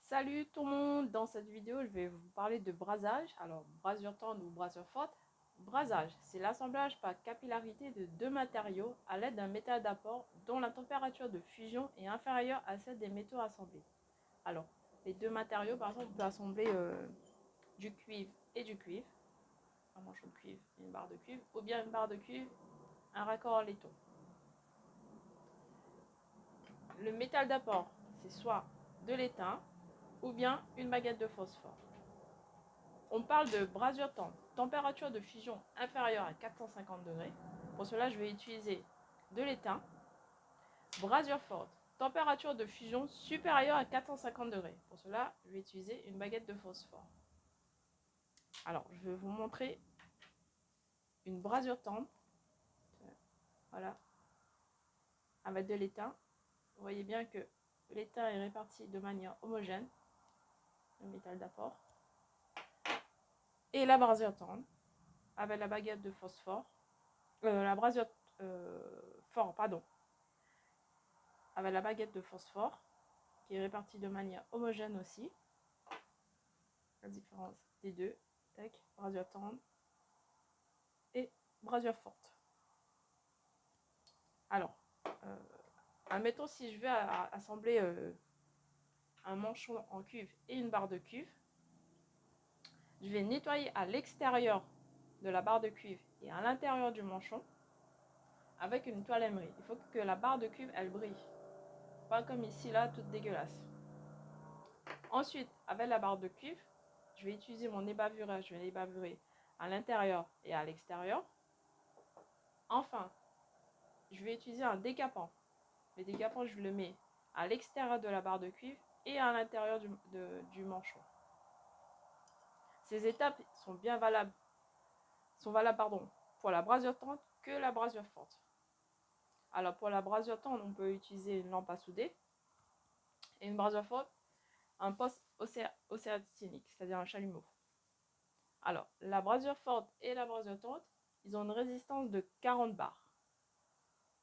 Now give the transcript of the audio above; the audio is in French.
Salut tout le monde, dans cette vidéo je vais vous parler de brasage. Alors brasure tendre ou brasure forte. Brasage, c'est l'assemblage par capillarité de deux matériaux à l'aide d'un métal d'apport dont la température de fusion est inférieure à celle des métaux assemblés. Alors les deux matériaux, par exemple, on peut assembler du cuivre et du cuivre, un manchon de cuivre et une barre de cuivre, ou bien une barre de cuivre, un raccord en laiton. Le métal d'apport, c'est soit de l'étain ou bien une baguette de phosphore. On parle de brasure tendre, température de fusion inférieure à 450 degrés. Pour cela, je vais utiliser de l'étain. Brasure forte, température de fusion supérieure à 450 degrés. Pour cela, je vais utiliser une baguette de phosphore. Alors, je vais vous montrer une brasure tendre. Voilà, avec de l'étain. Vous voyez bien que l'étain est réparti de manière homogène, le métal d'apport. Et la brasure tendre, avec la baguette de phosphore, la brasure fort, pardon, avec la baguette de phosphore, qui est répartie de manière homogène aussi. La différence des deux, tac, brasure tendre et brasure forte. Alors, admettons si je veux assembler un manchon en cuivre et une barre de cuivre, je vais nettoyer à l'extérieur de la barre de cuivre et à l'intérieur du manchon avec une toile émerie. Il faut que la barre de cuivre elle brille, pas comme ici là, toute dégueulasse. Ensuite, avec la barre de cuivre, je vais utiliser mon ébavureur, je vais l'ébavurer à l'intérieur et à l'extérieur. Enfin, je vais utiliser un décapant. Le décapant, je le mets à l'extérieur de la barre de cuivre et à l'intérieur du manchon. Ces étapes sont bien valables, pour la brasure tendre que la brasure forte. Alors pour la brasure tendre, on peut utiliser une lampe à souder et une brasure forte, un poste océanique, c'est-à-dire un chalumeau. Alors la brasure forte et la brasure tendre, ils ont une résistance de 40 bars.